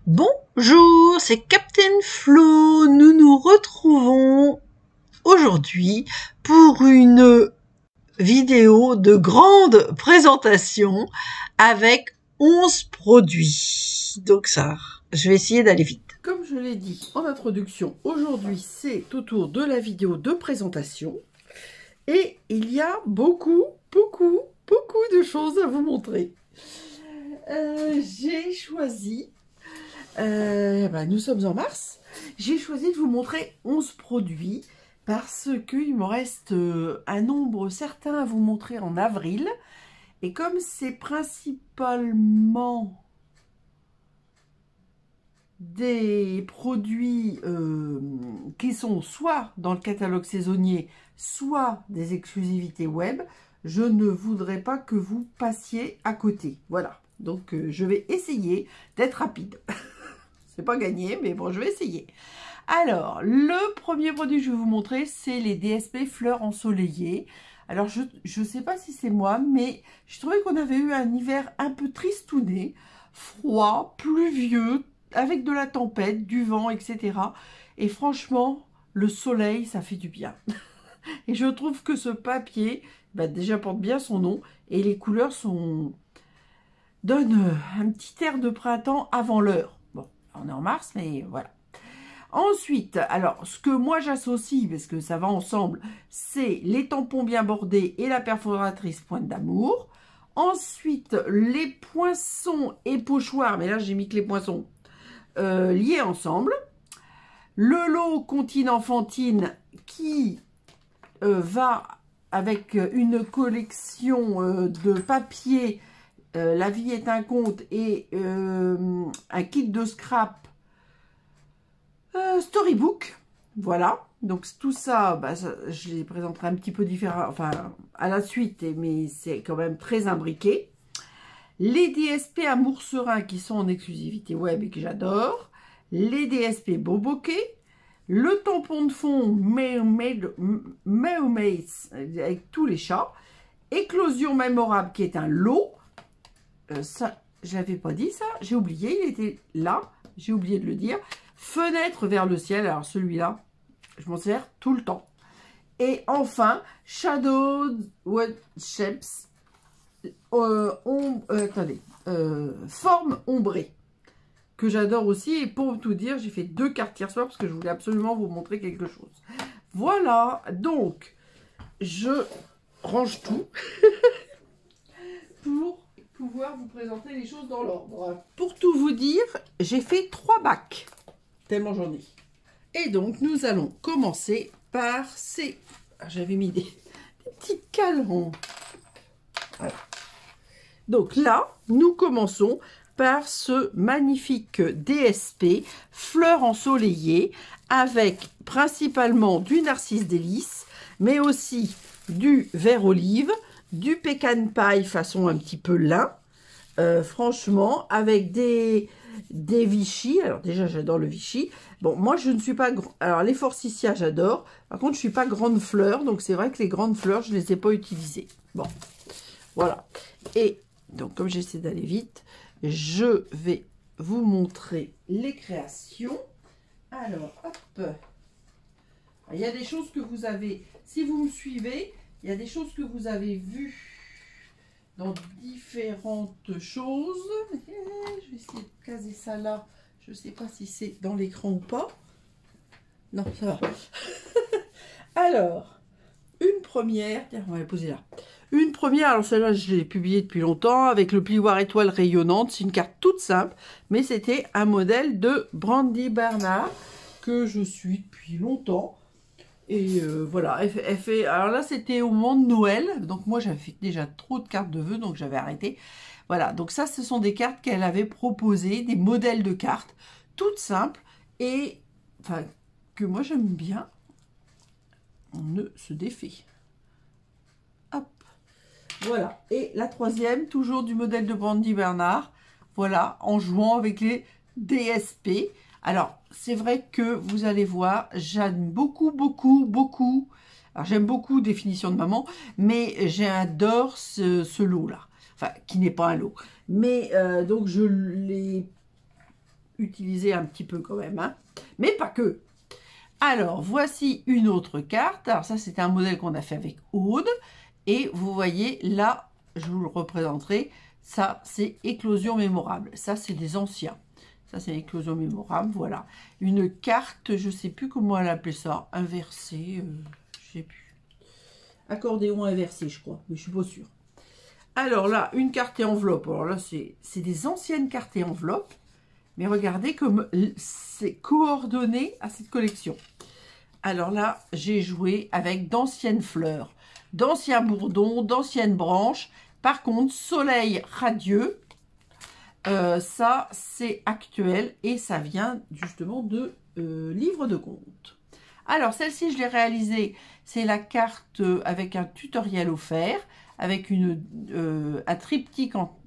Bonjour, c'est Captain Flo. Nous nous retrouvons aujourd'hui pour une vidéo de grande présentation avec 11 produits. Donc ça, je vais essayer d'aller vite. Comme je l'ai dit en introduction, aujourd'hui c'est au tour de la vidéo de présentation. Et il y a beaucoup de choses à vous montrer. J'ai choisi, nous sommes en mars, j'ai choisi de vous montrer 11 produits parce qu'il me reste un nombre certain à vous montrer en avril. Et comme c'est principalement des produits qui sont soit dans le catalogue saisonnier, soit des exclusivités web, je ne voudrais pas que vous passiez à côté. Voilà, donc je vais essayer d'être rapide. C'est pas gagné, mais bon, je vais essayer. Alors, le premier produit que je vais vous montrer, c'est les DSP fleurs ensoleillées. Alors, je ne sais pas si c'est moi, mais je trouvais qu'on avait eu un hiver un peu tristouné, froid, pluvieux, avec de la tempête, du vent, etc. Et franchement, le soleil, ça fait du bien. Et je trouve que ce papier, déjà porte bien son nom, et les couleurs donnent un petit air de printemps avant l'heure. Bon, on est en mars, mais voilà. Ensuite, alors, ce que moi j'associe, parce que ça va ensemble, c'est les tampons bien bordés et la perforatrice pointe d'amour. Ensuite, les poinçons et pochoirs, mais là j'ai mis que les poinçons liés ensemble. Le lot continent enfantine qui va avec une collection de papier, La vie est un conte, et un kit de scrap storybook. Voilà, donc tout ça, je les présenterai un petit peu différent, enfin à la suite, mais c'est quand même très imbriqué. Les DSP Amour Serein qui sont en exclusivité web et que j'adore. Les DSP Boboquet. Le tampon de fond Mermaids avec tous les chats. Éclosion mémorable qui est un lot. Ça, j'avais pas dit ça, j'ai oublié, il était là, j'ai oublié de le dire. Fenêtre vers le ciel, alors celui-là, je m'en sers tout le temps. Et enfin, Shadow What Shapes, forme ombrée, que j'adore aussi. Et pour tout dire, j'ai fait 2 cartes hier soir parce que je voulais absolument vous montrer quelque chose. Voilà, donc je range tout pour pouvoir vous présenter les choses dans l'ordre. Pour tout vous dire, j'ai fait 3 bacs, tellement j'en ai. Et donc, nous allons commencer par ces... J'avais mis des petites cales en... Voilà. Donc là, nous commençons par ce magnifique DSP fleurs ensoleillées avec principalement du narcisse délice, mais aussi du vert olive, du pécan paille façon un petit peu lin, franchement, avec des Vichy. Alors déjà, j'adore le Vichy. Bon, moi, je ne suis pas... Alors, les Forsythia, j'adore. Par contre, je ne suis pas grande fleur, donc c'est vrai que les grandes fleurs, je ne les ai pas utilisées. Bon, voilà. Et donc, comme j'essaie d'aller vite, je vais vous montrer les créations. Alors, hop. Il y a des choses que vous avez... Si vous me suivez, il y a des choses que vous avez vues dans différentes choses. Je vais essayer de caser ça là. Je ne sais pas si c'est dans l'écran ou pas. Non, ça va. Alors, une première. Tiens, on va la poser là. Une première, alors celle-là, je l'ai publiée depuis longtemps, avec le plioir étoile rayonnante. C'est une carte toute simple, mais c'était un modèle de Brandy Bernard que je suis depuis longtemps. Et voilà, elle fait... Alors là, c'était au moment de Noël. Donc moi, j'avais fait déjà trop de cartes de vœux, donc j'avais arrêté. Voilà, donc ça, ce sont des cartes qu'elle avait proposées, des modèles de cartes, toutes simples. Et, enfin, que moi, j'aime bien. On ne se défait. Hop. Voilà. Et la troisième, toujours du modèle de Brandy Bernard. Voilà, en jouant avec les DSP. Alors, c'est vrai que vous allez voir, j'aime beaucoup. Alors, j'aime beaucoup Définition de maman, mais j'adore ce lot-là. Enfin, qui n'est pas un lot. Mais, donc, je l'ai utiliser un petit peu quand même, hein. Mais pas que. Alors, voici une autre carte. Alors ça, c'était un modèle qu'on a fait avec Aude. Et vous voyez, là, je vous le représenterai. Ça, c'est éclosion mémorable. Ça, c'est des anciens. Ça, c'est éclosion mémorable, voilà. Une carte, je ne sais plus comment elle appelait ça, inversée, je sais plus. Accordéon inversé, je crois, mais je suis pas sûre. Alors là, une carte et enveloppe. Alors là, c'est des anciennes cartes et enveloppes. Mais regardez comme c'est coordonné à cette collection. Alors là, j'ai joué avec d'anciennes fleurs, d'anciens bourdons, d'anciennes branches. Par contre, soleil radieux, ça c'est actuel et ça vient justement de livre de contes. Alors celle-ci, je l'ai réalisée, c'est la carte avec un tutoriel offert, avec un triptyque en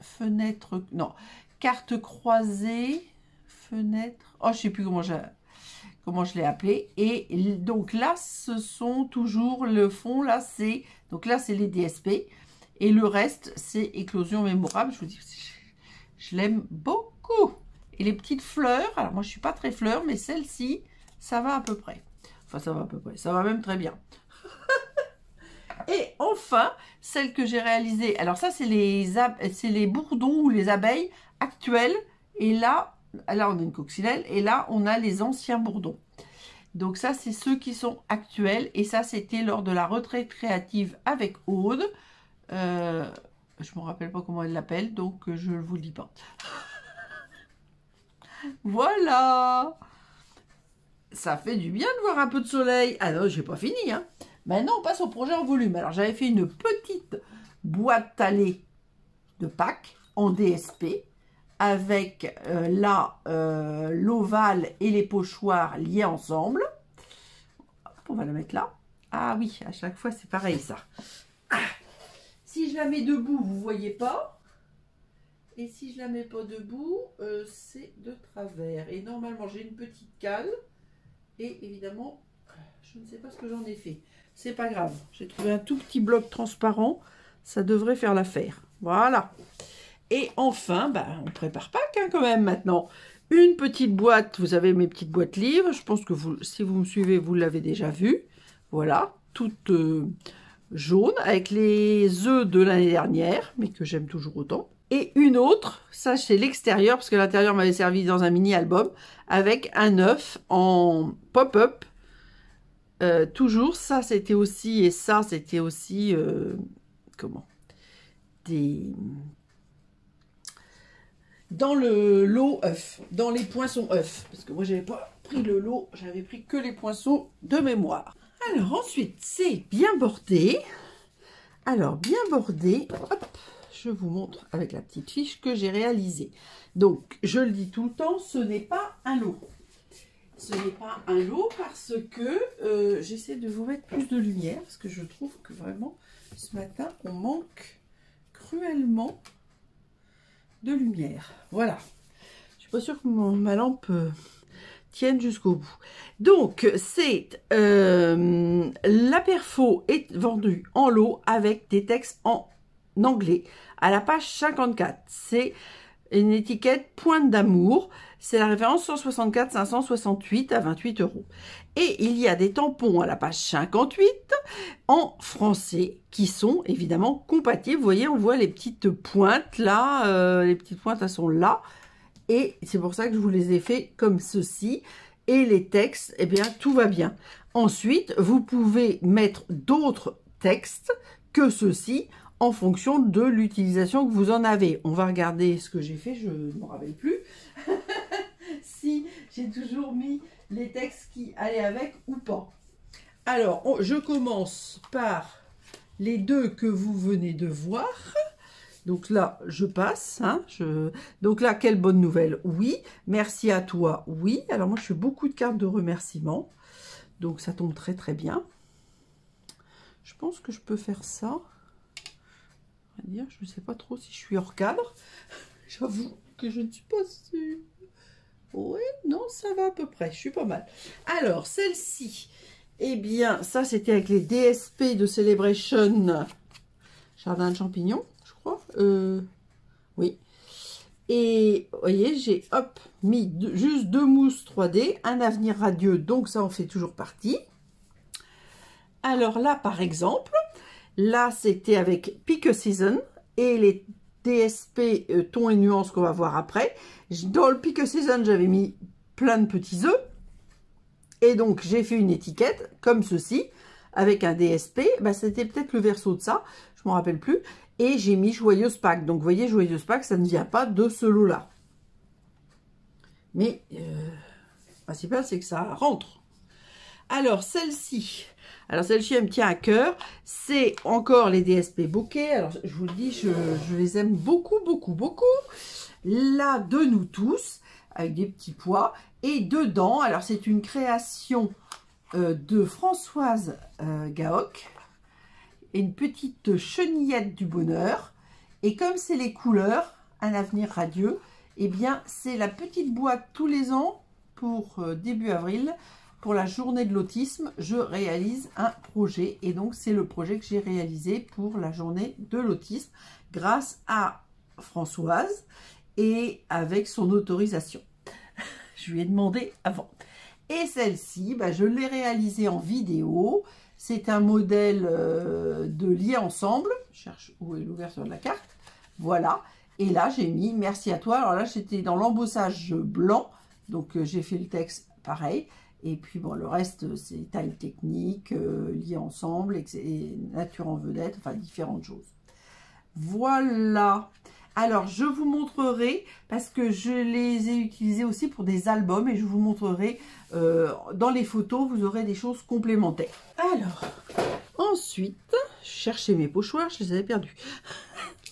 fenêtre, non, carte croisée, fenêtre, oh je sais plus comment je l'ai appelé. Et donc là, ce sont toujours le fond, là c'est, donc là c'est les DSP, et le reste c'est éclosion mémorable. Je vous dis, je l'aime beaucoup. Et les petites fleurs, alors moi je suis pas très fleur, mais celle-ci, ça va à peu près. Enfin ça va à peu près, ça va même très bien. Et enfin, celle que j'ai réalisée, alors ça c'est les bourdons ou les abeilles actuelles. Et là on a une coccinelle et là on a les anciens bourdons. Donc ça c'est ceux qui sont actuels et ça c'était lors de la retraite créative avec Aude. Je ne me rappelle pas comment elle l'appelle, donc je ne vous le dis pas. Voilà. Ça fait du bien de voir un peu de soleil. Ah non, j'ai pas fini, hein. Maintenant, on passe au projet en volume. Alors, j'avais fait une petite boîte tallée de Pâques en DSP avec là l'ovale et les pochoirs liés ensemble. Hop, on va la mettre là. Ah oui, à chaque fois, c'est pareil, ça. Ah. Si je la mets debout, vous ne voyez pas. Et si je la mets pas debout, c'est de travers. Et normalement, j'ai une petite cale. Et évidemment, je ne sais pas ce que j'en ai fait. C'est pas grave. J'ai trouvé un tout petit bloc transparent. Ça devrait faire l'affaire. Voilà. Et enfin, on prépare Pâques quand même maintenant. Une petite boîte. Vous avez mes petites boîtes livres. Je pense que si vous me suivez, vous l'avez déjà vu. Voilà. Toute jaune avec les œufs de l'année dernière, mais que j'aime toujours autant. Et une autre, ça c'est l'extérieur, parce que l'intérieur m'avait servi dans un mini-album, avec un œuf en pop-up. Toujours, ça c'était aussi, et ça c'était aussi, comment, dans le lot œuf, dans les poinçons œufs, parce que moi j'avais pas pris le lot, j'avais pris que les poinçons de mémoire. Alors ensuite, c'est bien bordé. Alors bien bordé, hop, je vous montre avec la petite fiche que j'ai réalisée. Donc, je le dis tout le temps, ce n'est pas un lot. Ce n'est pas un lot parce que j'essaie de vous mettre plus de lumière, parce que je trouve que vraiment, ce matin, on manque cruellement de lumière. Voilà. Je ne suis pas sûre que ma lampe tienne jusqu'au bout. Donc, c'est la perfo est vendue en lot avec des textes en anglais à la page 54. C'est une étiquette pointe d'amour. C'est la référence 164 568 à 28 €. Et il y a des tampons à la page 58 en français qui sont évidemment compatibles. Vous voyez, on voit les petites pointes là. Les petites pointes, elles sont là. Et c'est pour ça que je vous les ai fait comme ceci. Et les textes, eh bien, tout va bien. Ensuite, vous pouvez mettre d'autres textes que ceux-ci en fonction de l'utilisation que vous en avez. On va regarder ce que j'ai fait, je ne me rappelle plus. Si j'ai toujours mis les textes qui allaient avec ou pas. Alors, je commence par les deux que vous venez de voir. Donc là, je passe. Hein, Donc là, quelle bonne nouvelle. Oui. Merci à toi. Oui. Alors moi, je fais beaucoup de cartes de remerciement. Donc ça tombe très très bien. Je pense que je peux faire ça. Je ne sais pas trop si je suis hors cadre. J'avoue que je ne suis pas sûre. Oui, non, ça va à peu près. Je suis pas mal. Alors, celle-ci, eh bien, ça, c'était avec les DSP de Celebration Jardin de Champignons, je crois. Oui. Et vous voyez, j'ai hop mis juste 2 mousses 3D, un avenir radieux, donc ça en fait toujours partie. Alors là, par exemple, là c'était avec Pick a Season et les DSP tons et nuances qu'on va voir après. Dans le Pick a Season, j'avais mis plein de petits œufs. Et donc, j'ai fait une étiquette comme ceci, avec un DSP. Bah, c'était peut-être le verso de ça, je ne m'en rappelle plus. Et j'ai mis Joyeuse Pâques. Donc, vous voyez, Joyeuse Pâques, ça ne vient pas de ce lot-là. Mais, le principal, c'est que ça rentre. Alors, celle-ci, elle me tient à cœur. C'est encore les DSP bokeh. Alors, je vous le dis, je les aime beaucoup, beaucoup, beaucoup. Là, de nous tous, avec des petits pois. Et dedans, alors c'est une création de Françoise Gaoc. Et une petite chenillette du bonheur. Et comme c'est les couleurs, un avenir radieux, eh bien, c'est la petite boîte tous les ans pour début avril. Pour la journée de l'autisme, je réalise un projet. Et donc, c'est le projet que j'ai réalisé pour la journée de l'autisme grâce à Françoise et avec son autorisation. Je lui ai demandé avant. Et celle-ci, bah, je l'ai réalisée en vidéo. C'est un modèle de lié ensemble. Je cherche où est l'ouverture de la carte. Voilà. Et là, j'ai mis merci à toi. Alors là, j'étais dans l'embossage blanc. Donc, j'ai fait le texte pareil. Et puis, bon, le reste, c'est taille technique, lié ensemble, et nature en vedette, enfin, différentes choses. Voilà. Alors, je vous montrerai, parce que je les ai utilisés aussi pour des albums, et je vous montrerai, dans les photos, vous aurez des choses complémentaires. Alors, ensuite, je cherchais mes pochoirs, je les avais perdus.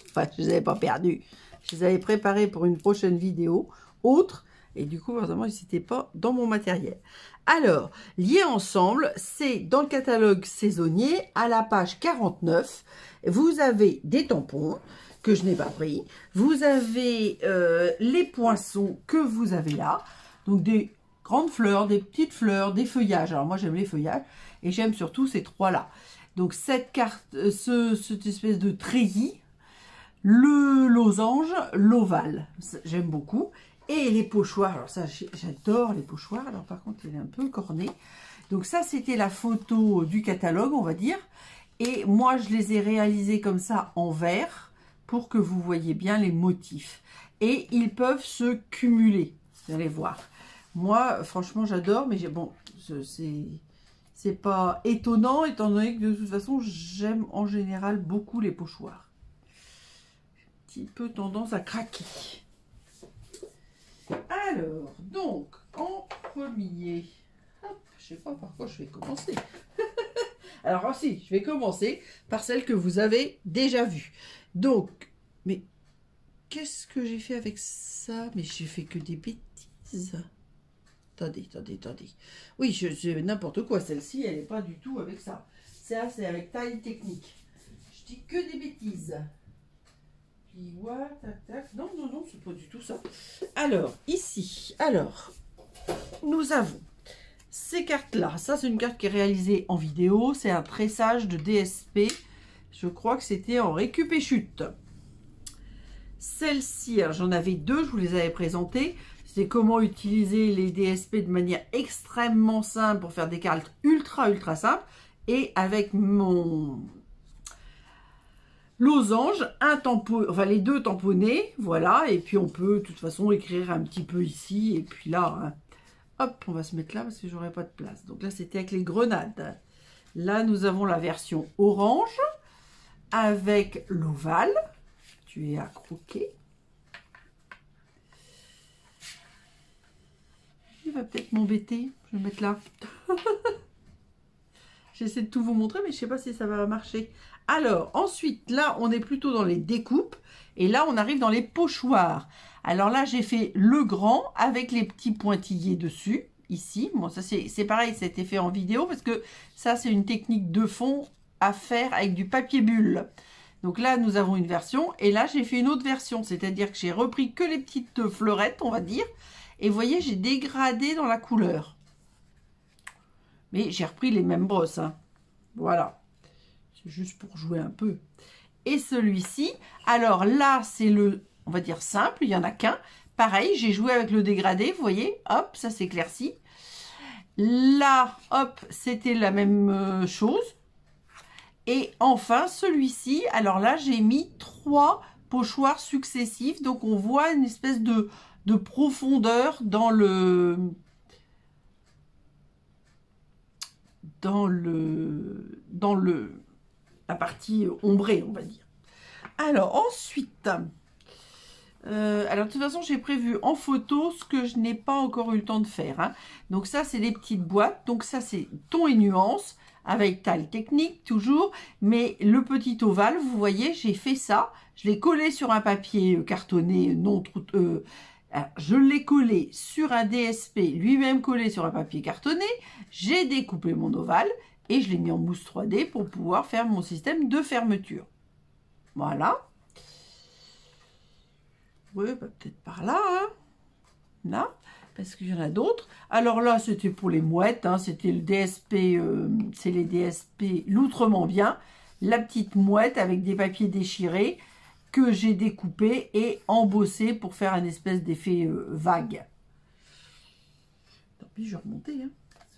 Enfin, je les avais pas perdus. Je les avais préparés pour une prochaine vidéo, autre, et du coup, vraiment, ils n'étaient pas dans mon matériel. Alors, liés ensemble, c'est dans le catalogue saisonnier, à la page 49, vous avez des tampons, que je n'ai pas pris. Vous avez les poinçons que vous avez là. Donc des grandes fleurs, des petites fleurs, des feuillages. Alors moi j'aime les feuillages et j'aime surtout ces trois-là. Donc cette carte, cette espèce de treillis, le losange, l'ovale. J'aime beaucoup. Et les pochoirs. Alors ça, j'adore les pochoirs. Alors par contre, il est un peu corné. Donc ça, c'était la photo du catalogue, on va dire. Et moi, je les ai réalisés comme ça en vert, pour que vous voyez bien les motifs. Et ils peuvent se cumuler. Vous allez voir. Moi, franchement, j'adore, mais bon, c'est pas étonnant, étant donné que de toute façon, j'aime en général beaucoup les pochoirs. Un petit peu tendance à craquer. Alors, donc, en premier, hop, je sais pas par quoi je vais commencer. Alors, aussi, je vais commencer par celle que vous avez déjà vue. Donc, mais qu'est-ce que j'ai fait avec ça? Mais j'ai fait que des bêtises. Attendez. Oui, je n'importe quoi. Celle-ci, elle n'est pas du tout avec ça. Ça, c'est avec taille technique. Je dis que des bêtises. Puis, ouais, tac. Non, c'est pas du tout ça. Alors, ici, nous avons ces cartes-là. Ça, c'est une carte qui est réalisée en vidéo. C'est un tressage de DSP. Je crois que c'était en récup et chute. Celle-ci, j'en avais deux, je vous les avais présentées. C'est comment utiliser les DSP de manière extrêmement simple pour faire des cartes ultra simples. Et avec mon losange, les deux tamponnés, voilà. Et puis on peut de toute façon écrire un petit peu ici. Et puis là, hein, hop, on va se mettre là parce que j'aurai pas de place. Donc là, c'était avec les grenades. Là, nous avons la version orange avec l'ovale. Tu es à croquer. Il va peut-être m'embêter. Je vais le mettre là. J'essaie de tout vous montrer, mais je ne sais pas si ça va marcher. Alors, ensuite, là, on est plutôt dans les découpes. Et là, on arrive dans les pochoirs. Alors là, j'ai fait le grand avec les petits pointillés dessus. Ici, bon, ça c'est pareil, c'était fait en vidéo parce que ça, c'est une technique de fond à faire avec du papier bulle. Donc là, nous avons une version. Et là, j'ai fait une autre version. C'est-à-dire que j'ai repris que les petites fleurettes, on va dire. Et vous voyez, j'ai dégradé dans la couleur. Mais j'ai repris les mêmes brosses. Hein. Voilà. C'est juste pour jouer un peu. Et celui-ci, alors là, c'est le on va dire simple, il n'y en a qu'un. Pareil, j'ai joué avec le dégradé, vous voyez, hop, ça s'éclaircit. Là, hop, c'était la même chose. Et enfin, celui-ci, alors là, j'ai mis 3 pochoirs successifs. Donc, on voit une espèce de profondeur dans la partie ombrée, on va dire. Alors, ensuite, alors de toute façon, j'ai prévu en photo ce que je n'ai pas encore eu le temps de faire. Hein. Donc ça, c'est les petites boîtes. Donc ça, c'est ton et nuances avec taille technique toujours. Mais le petit ovale, vous voyez, j'ai fait ça. Je l'ai collé sur un papier cartonné je l'ai collé sur un DSP, lui-même collé sur un papier cartonné. J'ai découpé mon ovale et je l'ai mis en mousse 3D pour pouvoir faire mon système de fermeture. Voilà. Oui, bah, peut-être par là, hein. Là, parce qu'il y en a d'autres. Alors là, c'était pour les mouettes, hein, c'était le DSP, c'est les DSP l'outrement bien. La petite mouette avec des papiers déchirés que j'ai découpé et embossé pour faire un espèce d'effet vague. Tant pis, je vais remonter, hein,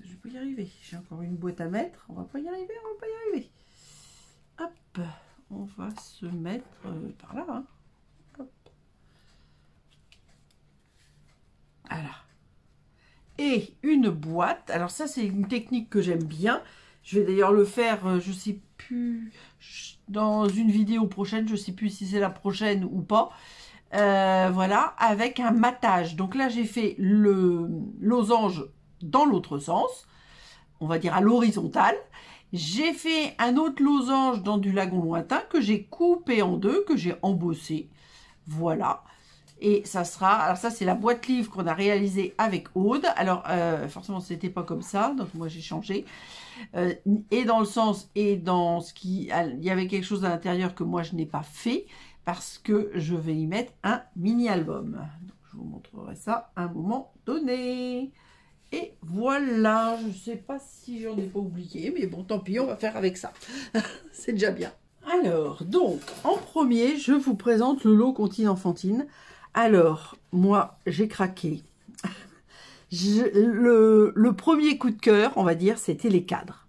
je peux y arriver. J'ai encore une boîte à mettre, on va pas y arriver, on va pas y arriver. Hop, on va se mettre par là, hein. Voilà. Et une boîte. Alors ça, c'est une technique que j'aime bien. Je vais d'ailleurs le faire, je sais plus, dans une vidéo prochaine. Je sais plus si c'est la prochaine ou pas. Voilà, avec un matage. Donc là, j'ai fait le losange dans l'autre sens. On va dire à l'horizontale. J'ai fait un autre losange dans du lagon lointain que j'ai coupé en deux, que j'ai embossé. Voilà. Et ça sera, alors ça c'est la boîte livre qu'on a réalisée avec Aude. Alors forcément c'était pas comme ça, donc moi j'ai changé. Et dans le sens et dans ce qui, il y avait quelque chose à l'intérieur que moi je n'ai pas fait parce que je vais y mettre un mini album. Donc, je vous montrerai ça à un moment donné. Et voilà, je sais pas si j'en ai pas oublié, mais bon tant pis, on va faire avec ça. C'est déjà bien. Alors donc en premier, je vous présente le lot Continent Fantine. Alors, moi, j'ai craqué. Le premier coup de cœur, on va dire, c'était les cadres.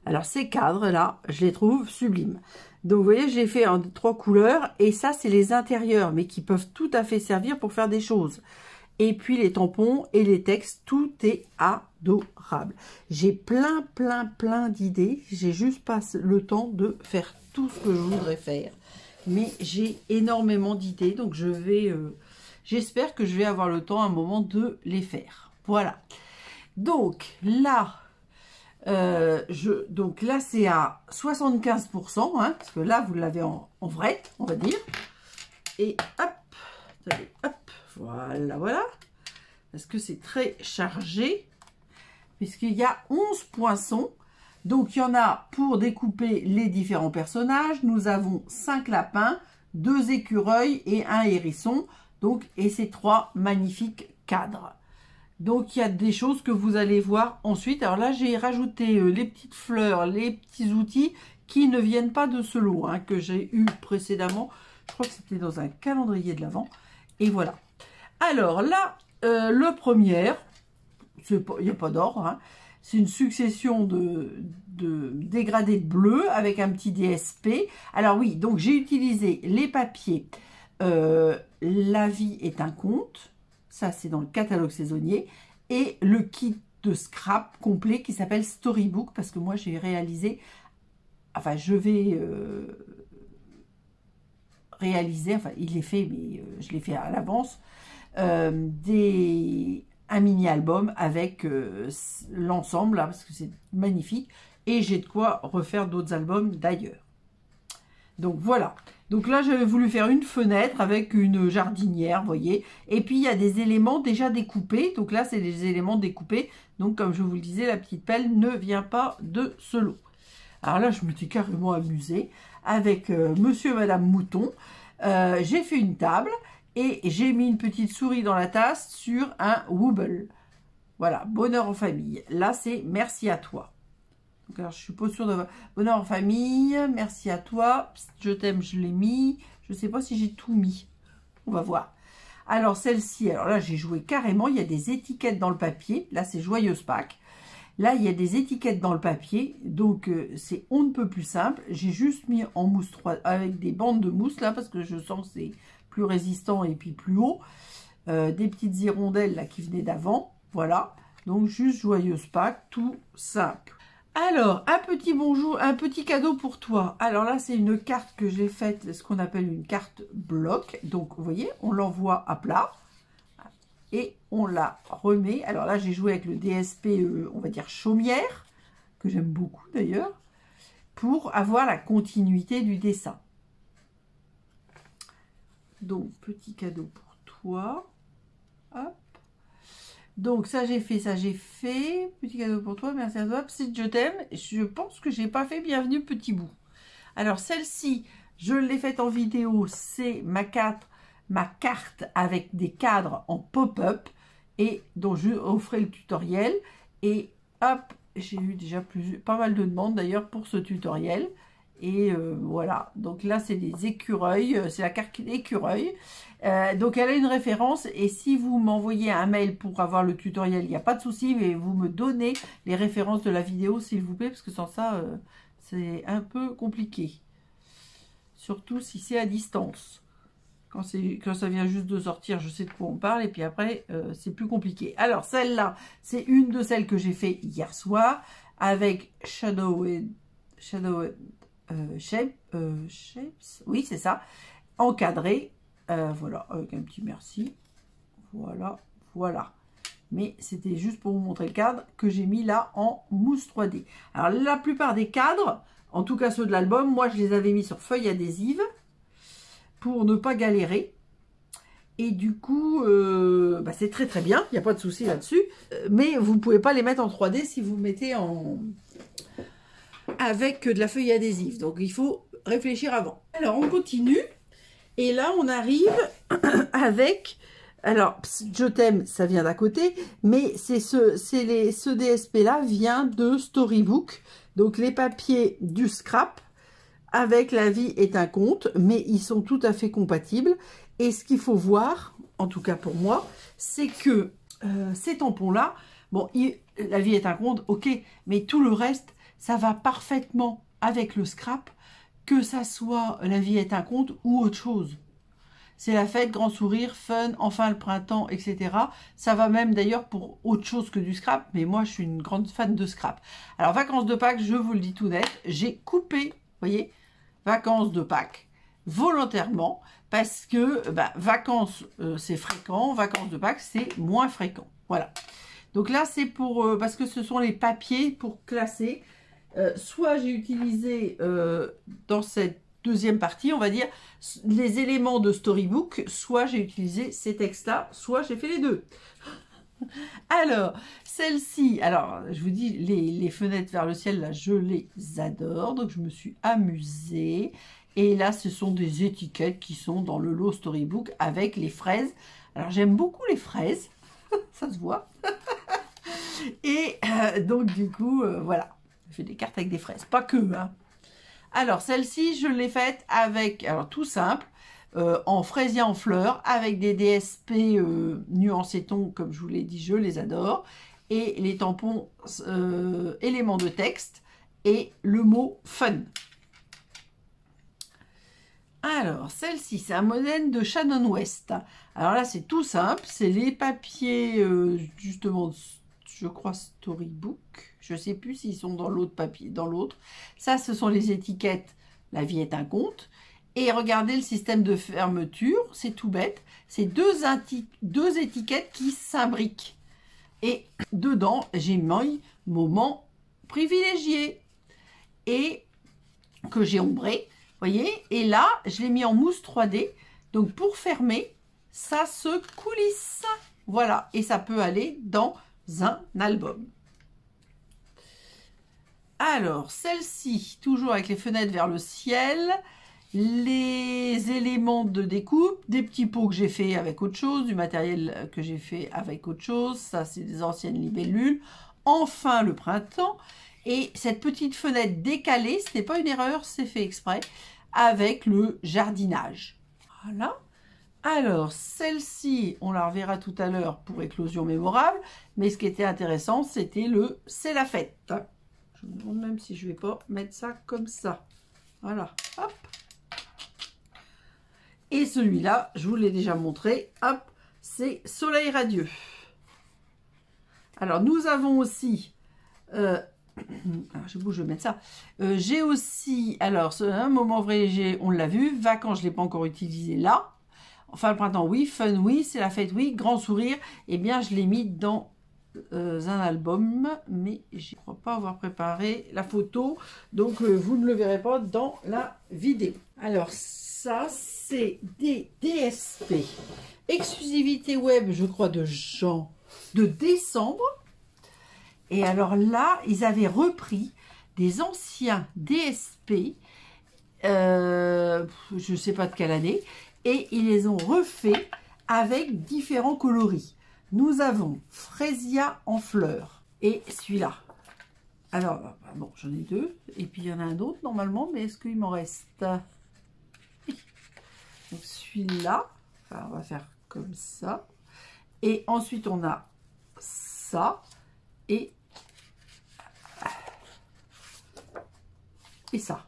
Alors, ces cadres-là, je les trouve sublimes. Donc, vous voyez, j'ai fait en 3 couleurs. Et ça, c'est les intérieurs, mais qui peuvent tout à fait servir pour faire des choses. Et puis, les tampons et les textes, tout est adorable. J'ai plein d'idées. J'ai juste pas le temps de faire tout ce que je voudrais faire. Mais j'ai énormément d'idées, donc je vais, j'espère que je vais avoir le temps à un moment de les faire. Voilà. Donc là, donc là c'est à 75%, hein, parce que là vous l'avez en vrai, on va dire. Et hop, attendez, hop, voilà, parce que c'est très chargé, puisqu'il y a 11 poinçons. Donc, il y en a pour découper les différents personnages. Nous avons 5 lapins, 2 écureuils et 1 hérisson. Donc, et ces 3 magnifiques cadres. Donc, il y a des choses que vous allez voir ensuite. Alors là, j'ai rajouté les petites fleurs, les petits outils qui ne viennent pas de ce lot, hein, que j'ai eu précédemment. Je crois que c'était dans un calendrier de l'Avent. Et voilà. Alors là, le premier, il n'y a pas d'ordre, hein. C'est une succession de dégradés bleus avec un petit DSP. Alors oui, donc j'ai utilisé les papiers. La vie est un conte. Ça, c'est dans le catalogue saisonnier. Et le kit de scrap complet qui s'appelle Storybook. Parce que moi, j'ai réalisé... Enfin, je vais réaliser... Enfin, il est fait, mais je l'ai fait à l'avance. Un mini-album avec l'ensemble, parce que c'est magnifique. Et j'ai de quoi refaire d'autres albums d'ailleurs. Donc voilà. Donc là, j'avais voulu faire une fenêtre avec une jardinière, vous voyez. Et puis, il y a des éléments déjà découpés. Donc là, c'est des éléments découpés. Donc, comme je vous le disais, la petite pelle ne vient pas de ce lot. Alors là, je m'étais carrément amusée avec monsieur et madame Mouton. J'ai fait une table. Et j'ai mis une petite souris dans la tasse sur un Wobble. Voilà, bonheur en famille. Là, c'est merci à toi. Donc, alors, je suis pas sûre de... Bonheur en famille, merci à toi. Psst, je t'aime, je l'ai mis. Je sais pas si j'ai tout mis. On va voir. Alors celle-ci, alors là j'ai joué carrément, il y a des étiquettes dans le papier. Là c'est Joyeuse Pâques. Là il y a des étiquettes dans le papier, donc c'est on ne peut plus simple. J'ai juste mis en mousse 3 avec des bandes de mousse là parce que je sens que c'est plus résistant et puis plus haut. Des petites hirondelles là qui venaient d'avant, voilà. Donc juste Joyeuse Pâques, tout simple. Alors, un petit bonjour, un petit cadeau pour toi. Alors là, c'est une carte que j'ai faite, ce qu'on appelle une carte bloc. Donc, vous voyez, on l'envoie à plat et on la remet. Alors là, j'ai joué avec le DSP, on va dire chaumière, que j'aime beaucoup d'ailleurs, pour avoir la continuité du dessin. Donc, petit cadeau pour toi. Hop. Donc ça j'ai fait, petit cadeau pour toi, merci à toi, Psy, je t'aime. Je pense que j'ai pas fait bienvenue petit bout. Alors celle-ci, je l'ai faite en vidéo, c'est ma carte avec des cadres en pop-up et dont je offrais le tutoriel. Et hop, j'ai eu déjà pas mal de demandes d'ailleurs pour ce tutoriel. Et voilà, donc là c'est des écureuils, c'est la carte écureuil. Donc elle a une référence et si vous m'envoyez un mail pour avoir le tutoriel, il n'y a pas de souci, mais vous me donnez les références de la vidéo s'il vous plaît, parce que sans ça c'est un peu compliqué. Surtout si c'est à distance. Quand ça vient juste de sortir, je sais de quoi on parle et puis après c'est plus compliqué. Alors celle-là, c'est une de celles que j'ai fait hier soir avec Shapes, oui c'est ça, encadré, voilà, avec un petit merci, voilà, mais c'était juste pour vous montrer le cadre que j'ai mis là en mousse 3D. Alors la plupart des cadres, en tout cas ceux de l'album, moi je les avais mis sur feuille adhésive pour ne pas galérer. Et du coup, bah c'est très très bien, il n'y a pas de souci là-dessus, mais vous ne pouvez pas les mettre en 3D si vous mettez avec de la feuille adhésive, donc il faut réfléchir avant. Alors on continue et là on arrive avec, alors je t'aime, ça vient d'à côté, mais ce DSP là vient de Storybook, donc les papiers du scrap avec La vie est un conte, mais ils sont tout à fait compatibles. Et ce qu'il faut voir, en tout cas pour moi, c'est que ces tampons là, bon, La vie est un conte, ok, mais tout le reste ça va parfaitement avec le scrap, que ça soit La vie est un conte ou autre chose. C'est la fête, grand sourire, fun, enfin le printemps, etc. Ça va même d'ailleurs pour autre chose que du scrap, mais moi je suis une grande fan de scrap. Alors vacances de Pâques, je vous le dis tout net, j'ai coupé, vous voyez, vacances de Pâques, volontairement, parce que vacances c'est fréquent, vacances de Pâques c'est moins fréquent. Voilà. Donc là c'est pour, parce que ce sont les papiers pour classer. Soit j'ai utilisé dans cette deuxième partie, on va dire, les éléments de Storybook, soit j'ai utilisé ces textes-là, soit j'ai fait les deux. Alors, celle-ci, alors je vous dis, les fenêtres vers le ciel, là, je les adore, donc je me suis amusée. Et là, ce sont des étiquettes qui sont dans le lot Storybook avec les fraises. Alors, j'aime beaucoup les fraises, ça se voit. Et donc, du coup, voilà. Je fais des cartes avec des fraises, pas que. Hein. Alors, celle-ci, je l'ai faite avec, alors tout simple, en fraisier en fleurs, avec des DSP nuancés tons, comme je vous l'ai dit, je les adore. Et les tampons éléments de texte et le mot fun. Alors, celle-ci, c'est un modèle de Shannon West. Alors là, c'est tout simple, c'est les papiers, justement, je crois Storybook. Je ne sais plus s'ils sont dans l'autre papier, dans l'autre. Ça, ce sont les étiquettes. La vie est un conte. Et regardez le système de fermeture. C'est tout bête. C'est deux étiquettes qui s'imbriquent. Et dedans, j'ai mis moment privilégié. Et que j'ai ombré. Voyez. Et là, je l'ai mis en mousse 3D. Donc, pour fermer, ça se coulisse. Voilà. Et ça peut aller dans un album. Alors, celle-ci, toujours avec les fenêtres vers le ciel, les éléments de découpe, des petits pots que j'ai fait avec autre chose, du matériel que j'ai fait avec autre chose, ça c'est des anciennes libellules, enfin le printemps, et cette petite fenêtre décalée, ce n'est pas une erreur, c'est fait exprès, avec le jardinage. Voilà. Alors, celle-ci, on la reverra tout à l'heure pour éclosion mémorable. Mais ce qui était intéressant, c'était le c'est la fête. Je me demande même si je vais pas mettre ça comme ça. Voilà, hop. Et celui-là, je vous l'ai déjà montré, hop, c'est Soleil radieux. Alors, nous avons aussi... alors, je vais mettre ça. J'ai aussi... Alors, un moment vrai, on l'a vu. Vacances, je ne l'ai pas encore utilisé là. Enfin, le printemps, oui. Fun, oui. C'est la fête, oui. Grand sourire. Eh bien, je l'ai mis dans un album. Mais je ne crois pas avoir préparé la photo. Donc, vous ne le verrez pas dans la vidéo. Alors, ça, c'est des DSP. Exclusivité web, je crois, de décembre. Et alors là, ils avaient repris des anciens DSP. Je ne sais pas de quelle année. Et ils les ont refaits avec différents coloris. Nous avons Frésia en fleurs et celui-là. Alors, bon, j'en ai deux. Et puis, il y en a un autre normalement. Mais est-ce qu'il m'en reste? Donc, celui-là. Enfin, on va faire comme ça. Et ensuite, on a ça. Et ça.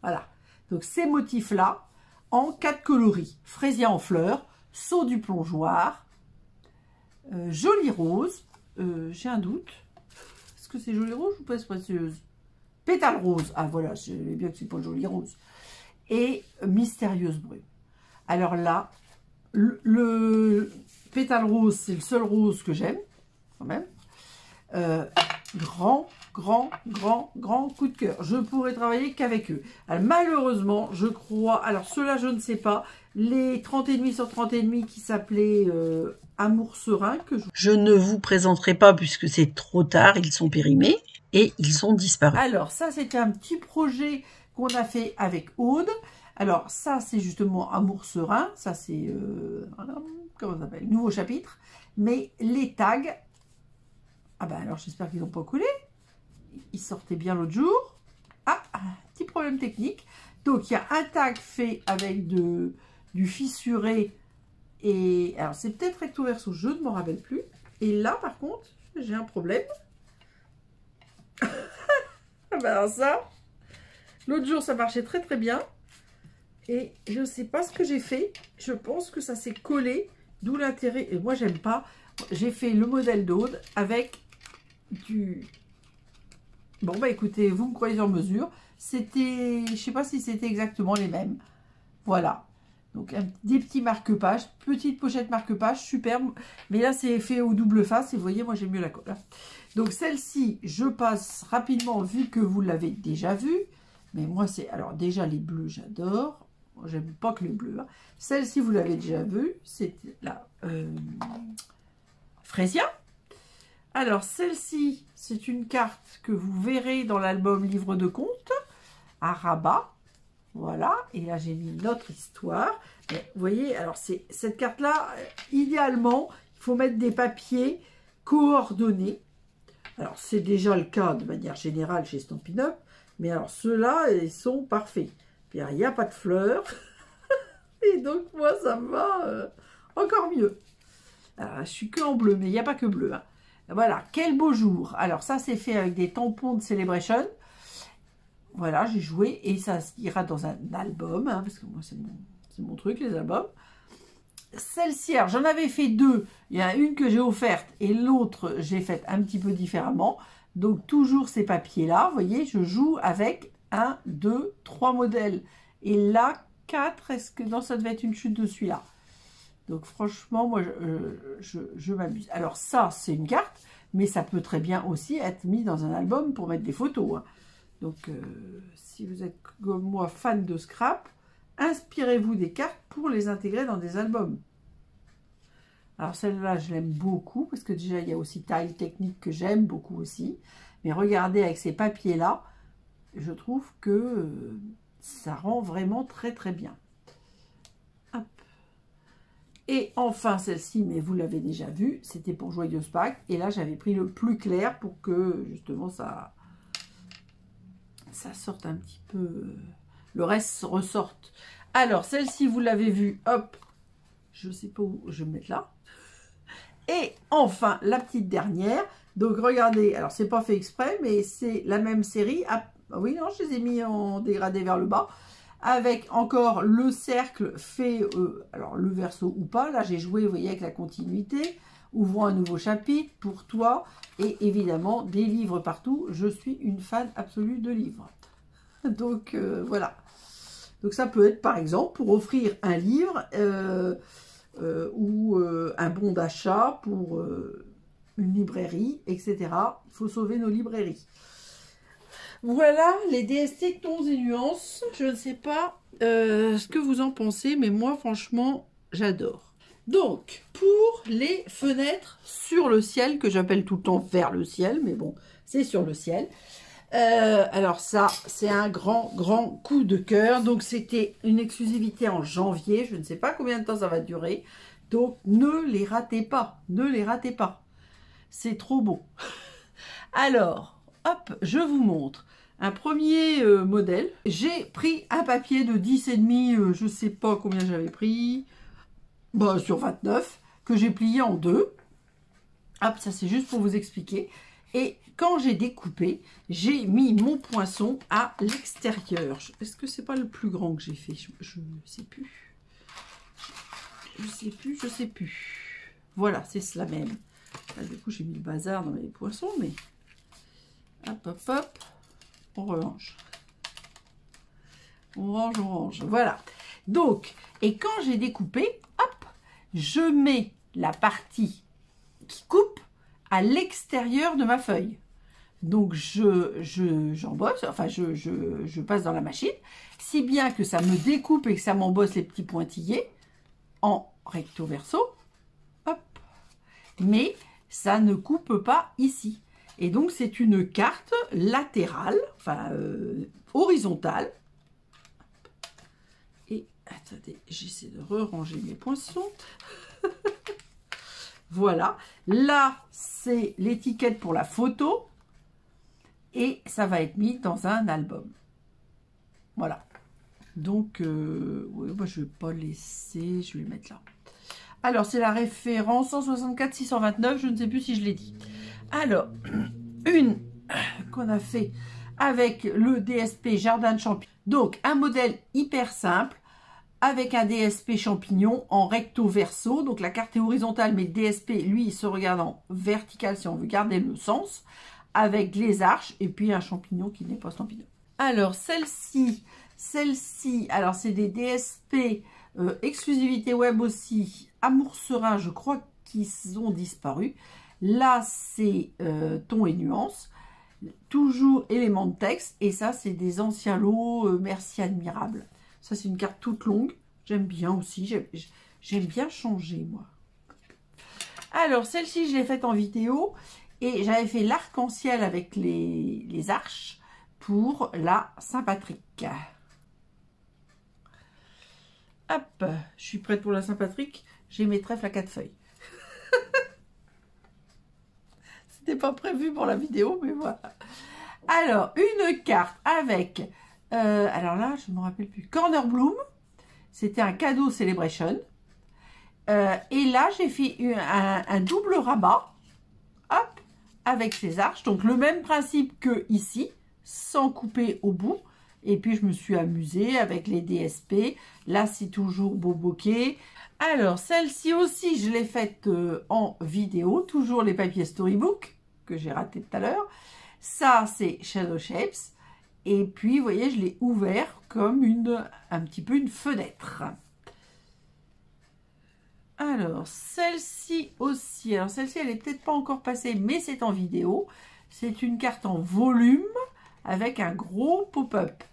Voilà. Donc, ces motifs-là, en 4 coloris. Fraisia en fleurs, saut du plongeoir, jolie rose, j'ai un doute. Est-ce que c'est jolie rose ou pas précieuse? Pétale rose. Ah voilà, je savais bien que c'est pas jolie rose. Et mystérieuse brune. Alors là, le pétale rose, c'est le seul rose que j'aime, quand même. Grand coup de cœur. Je pourrais travailler qu'avec eux. Alors, malheureusement, je crois... Alors, ceux-là, je ne sais pas. Les 30,5 sur 30,5 qui s'appelaient Amour Serein. Que je ne vous présenterai pas puisque c'est trop tard. Ils sont périmés et ils sont disparus. Alors, ça, c'était un petit projet qu'on a fait avec Aude. Alors, ça, c'est justement Amour Serein. Ça, c'est... comment ça s'appelle? Nouveau chapitre. Mais les tags... Ah ben alors, j'espère qu'ils n'ont pas coulé. Ils sortaient bien l'autre jour. Ah, petit problème technique. Donc, il y a un tag fait avec du fissuré. Et alors, c'est peut-être recto verso, je ne m'en rappelle plus. Et là, par contre, j'ai un problème. Ah ben alors ça, l'autre jour, ça marchait très très bien. Et je ne sais pas ce que j'ai fait. Je pense que ça s'est collé. D'où l'intérêt. Et moi, j'aime pas. J'ai fait le modèle d'Aude avec du... Bon, bah écoutez, vous me croyez en mesure. C'était, je sais pas si c'était exactement les mêmes. Voilà. Donc, des petits marque-pages, petite pochette marque-page, superbe. Mais là, c'est fait au double face. Et vous voyez, moi, j'aime mieux la colle. Donc, celle-ci, je passe rapidement, vu que vous l'avez déjà vue. Mais moi, c'est... Alors, déjà, les bleus, j'adore. J'aime pas que les bleus. Hein. Celle-ci, vous l'avez déjà vue. C'est la Frésia. Alors, celle-ci, c'est une carte que vous verrez dans l'album Livre de Contes, à Rabat. Voilà, et là, j'ai mis notre histoire. Mais, vous voyez, alors, c'est cette carte-là, idéalement, il faut mettre des papiers coordonnés. Alors, c'est déjà le cas de manière générale chez Stampin' Up, mais alors, ceux-là, ils sont parfaits. Puis, il n'y a pas de fleurs. Et donc, moi, ça me va encore mieux. Alors, je suis que en bleu, mais il n'y a pas que bleu, hein. Voilà, quel beau jour. Alors ça, c'est fait avec des tampons de Celebration. Voilà, j'ai joué et ça ira dans un album, hein, parce que moi, c'est mon truc, les albums. Celle-ci, alors j'en avais fait deux. Il y en a une que j'ai offerte et l'autre, j'ai faite un petit peu différemment. Donc, toujours ces papiers-là. Vous voyez, je joue avec 1, 2, 3 modèles. Et là, 4, est-ce que... Non, ça devait être une chute de celui-là. Donc, franchement, moi, je m'amuse. Alors, ça, c'est une carte, mais ça peut très bien aussi être mis dans un album pour mettre des photos. Hein. Donc, si vous êtes comme moi fan de scrap, inspirez-vous des cartes pour les intégrer dans des albums. Alors, celle-là, je l'aime beaucoup, parce que déjà, il y a aussi Taille Technique que j'aime beaucoup aussi. Mais regardez, avec ces papiers-là, je trouve que ça rend vraiment très, très bien. Hop. Et enfin, celle-ci, mais vous l'avez déjà vue, c'était pour Joyeuse Pâques. Et là, j'avais pris le plus clair pour que, justement, ça sorte un petit peu... le reste ressorte. Alors, celle-ci, vous l'avez vue, hop, Je ne sais pas où je vais me mettre là. Et enfin, la petite dernière. Donc, regardez, alors, c'est pas fait exprès, mais c'est la même série. Ah, oui, non, je les ai mis en dégradé vers le bas. Avec encore le cercle fait, alors, le verso ou pas. Là, j'ai joué, vous voyez, avec la continuité. Ouvrons un nouveau chapitre pour toi. Et évidemment, des livres partout. Je suis une fan absolue de livres. Donc, voilà. Donc, ça peut être, par exemple, pour offrir un livre ou un bon d'achat pour une librairie, etc. Il faut sauver nos librairies. Voilà les DST tons et nuances. Je ne sais pas ce que vous en pensez, mais moi, franchement, j'adore. Donc, pour les fenêtres sur le ciel, que j'appelle tout le temps vers le ciel, mais bon, c'est sur le ciel. Alors ça, c'est un grand coup de cœur. Donc, c'était une exclusivité en janvier. Je ne sais pas combien de temps ça va durer. Donc, ne les ratez pas. Ne les ratez pas. C'est trop beau. Alors, hop, je vous montre un premier modèle. J'ai pris un papier de 10,5, je ne sais pas combien j'avais pris, bah, sur 29, que j'ai plié en deux. Hop, ça c'est juste pour vous expliquer. Et quand j'ai découpé, j'ai mis mon poinçon à l'extérieur. Est-ce que c'est pas le plus grand que j'ai fait? Je ne sais plus. Je sais plus. Voilà, c'est cela même. Là, du coup, j'ai mis le bazar dans mes poinçons, mais... Hop, hop, hop. On range. On range. Voilà. Donc, et quand j'ai découpé, hop, je mets la partie qui coupe à l'extérieur de ma feuille. Donc, j'embosse, enfin, je passe dans la machine, si bien que ça me découpe et que ça m'embosse les petits pointillés en recto verso. Hop. Mais ça ne coupe pas ici. Et donc, c'est une carte latérale, enfin, horizontale. Et, attendez, j'essaie de ranger mes poinçons. Voilà. Là, c'est l'étiquette pour la photo. Et ça va être mis dans un album. Voilà. Donc, ouais, moi, je ne vais pas laisser, je vais le mettre là. Alors, c'est la référence 164 629, je ne sais plus si je l'ai dit. Alors, une qu'on a fait avec le DSP Jardin de Champignons. Donc, un modèle hyper simple avec un DSP champignon en recto verso. Donc, la carte est horizontale, mais le DSP, lui, il se regarde en vertical si on veut garder le sens. Avec les arches et puis un champignon qui n'est pas champignon. Alors, celle-ci, alors c'est des DSP exclusivité web aussi. Amour serein, je crois qu'ils ont disparu. Là, c'est ton et nuances. Toujours éléments de texte. Et ça, c'est des anciens lots. Merci admirable. Ça, c'est une carte toute longue. J'aime bien aussi. J'aime bien changer, moi. Alors, celle-ci, je l'ai faite en vidéo. Et j'avais fait l'arc-en-ciel avec les arches pour la Saint-Patrick. Hop, je suis prête pour la Saint-Patrick. J'ai mes trèfles à 4 feuilles. C'était pas prévu pour la vidéo, mais voilà. Alors, une carte avec... alors là, je ne me rappelle plus. Corner Bloom. C'était un cadeau Celebration. Et là, j'ai fait un double rabat. Hop, avec ces arches. Donc, le même principe que ici, sans couper au bout. Et puis, je me suis amusée avec les DSP. Là, c'est toujours beau bokeh. Alors, celle-ci aussi, je l'ai faite en vidéo. Toujours les papiers Storybook, que j'ai raté tout à l'heure. Ça, c'est Shadow Shapes. Et puis, vous voyez, je l'ai ouvert comme un petit peu une fenêtre. Alors, celle-ci aussi. Alors, celle-ci, elle n'est peut-être pas encore passée, mais c'est en vidéo. C'est une carte en volume avec un gros pop-up.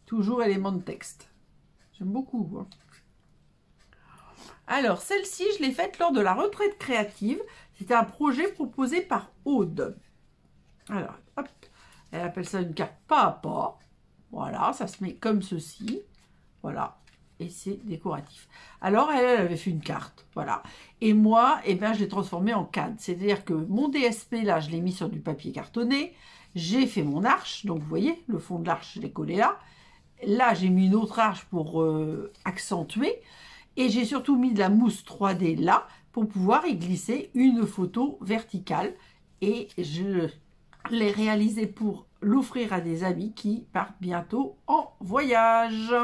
Toujours élément de texte. J'aime beaucoup. Hein. Alors, celle-ci, je l'ai faite lors de la retraite créative. C'était un projet proposé par Aude. Alors, hop, elle appelle ça une carte pas à pas. Voilà, ça se met comme ceci. Voilà. Et c'est décoratif. Alors, elle avait fait une carte, voilà. Et moi, eh ben, je l'ai transformée en cadre. C'est-à-dire que mon DSP, là, je l'ai mis sur du papier cartonné. J'ai fait mon arche. Donc, vous voyez, le fond de l'arche, je l'ai collé là. là, j'ai mis une autre arche pour accentuer. Et j'ai surtout mis de la mousse 3D là pour pouvoir y glisser une photo verticale. Et je l'ai réalisé pour l'offrir à des amis qui partent bientôt en voyage.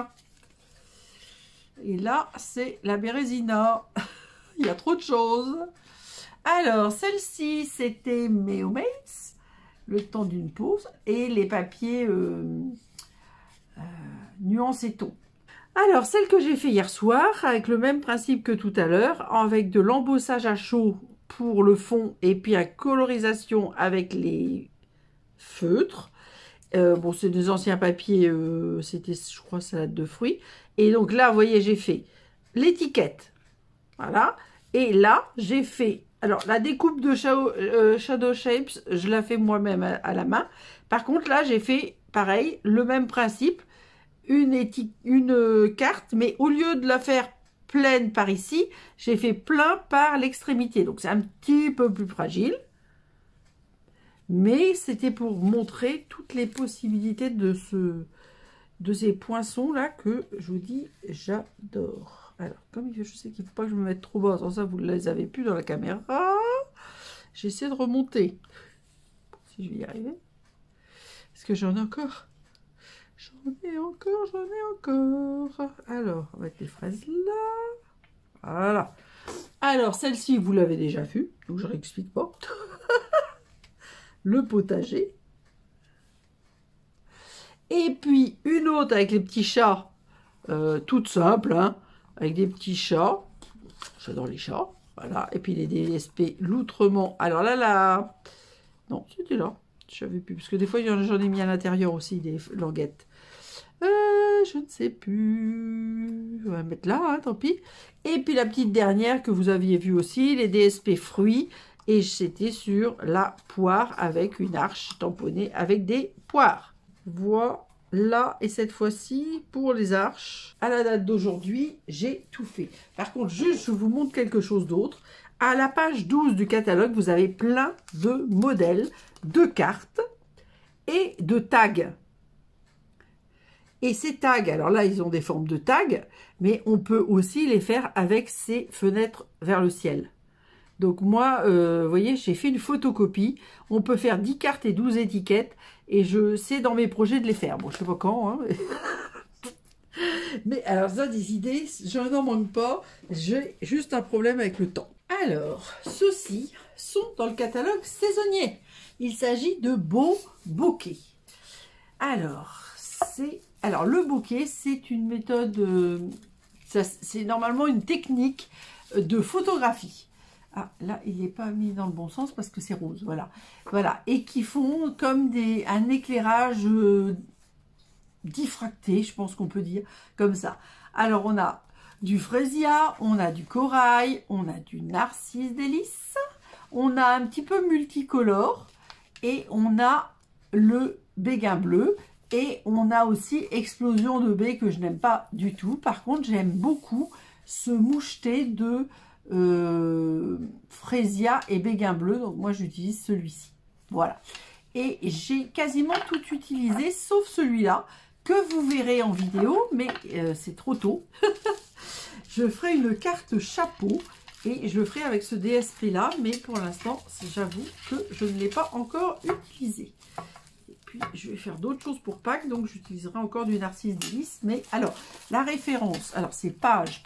Et là, c'est la Bérésina. Il y a trop de choses. Alors, celle-ci, c'était Mates, le temps d'une pause, et les papiers nuance et ton. Alors, celle que j'ai fait hier soir, avec le même principe que tout à l'heure, avec de l'embossage à chaud pour le fond, et puis la colorisation avec les feutres. Bon, c'est des anciens papiers, c'était, je crois, salade de fruits. Et donc là, vous voyez, j'ai fait l'étiquette. Voilà. Et là, j'ai fait... Alors, la découpe de Shadow Shapes, je la fais moi-même à la main. Par contre, là, j'ai fait, pareil, le même principe. Une carte, mais au lieu de la faire pleine par ici, j'ai fait plein par l'extrémité. Donc, c'est un petit peu plus fragile. Mais c'était pour montrer toutes les possibilités de ces poinçons-là que, je vous dis, j'adore. Alors, comme je sais qu'il ne faut pas que je me mette trop bas, sans ça, vous ne les avez plus dans la caméra. J'essaie de remonter. Si je vais y arriver. Est-ce que j'en ai encore? J'en ai encore. Alors, on va mettre les fraises là. Voilà. Alors, celle-ci, vous l'avez déjà vue, donc je ne réexplique pas. Le potager. Et puis une autre avec les petits chats, toute simple, hein, avec des petits chats. J'adore les chats. Voilà. Et puis les DSP Loutrement. Alors là, non, c'était là. Je savais plus. Parce que des fois, j'en ai mis à l'intérieur aussi des languettes. Je ne sais plus. On va mettre là, hein, tant pis. Et puis la petite dernière que vous aviez vue aussi, les DSP Fruits. Et c'était sur la poire avec une arche tamponnée avec des poires. Voilà. Et cette fois-ci, pour les arches, à la date d'aujourd'hui, j'ai tout fait. Par contre, juste, je vous montre quelque chose d'autre. À la page 12 du catalogue, vous avez plein de modèles, de cartes et de tags. Et ces tags, alors là, ils ont des formes de tags, mais on peut aussi les faire avec ces fenêtres vers le ciel. Donc moi, vous voyez, j'ai fait une photocopie. On peut faire 10 cartes et 12 étiquettes. Et je sais dans mes projets de les faire. Bon, je sais pas quand. Hein, mais alors ça, des idées, je n'en manque pas. J'ai juste un problème avec le temps. Alors, ceux-ci sont dans le catalogue saisonnier. Il s'agit de beaux bouquets. Alors, le bouquet, c'est une méthode... c'est normalement une technique de photographie. Ah, là, il n'est pas mis dans le bon sens parce que c'est rose, voilà. Voilà, et qui font comme un éclairage diffracté, je pense qu'on peut dire, comme ça. Alors, on a du frésia, on a du corail, on a du narcisse délice, on a un petit peu multicolore, et on a le béguin bleu, et on a aussi explosion de baie que je n'aime pas du tout. Par contre, j'aime beaucoup ce moucheté de... frésia et béguin bleu, donc moi j'utilise celui-ci, voilà. Et j'ai quasiment tout utilisé sauf celui-là que vous verrez en vidéo, mais c'est trop tôt. Je ferai une carte chapeau et je le ferai avec ce DSP là, mais pour l'instant j'avoue que je ne l'ai pas encore utilisé. Et puis je vais faire d'autres choses pour Pâques, donc j'utiliserai encore du narcisse délice. Mais alors la référence, alors c'est page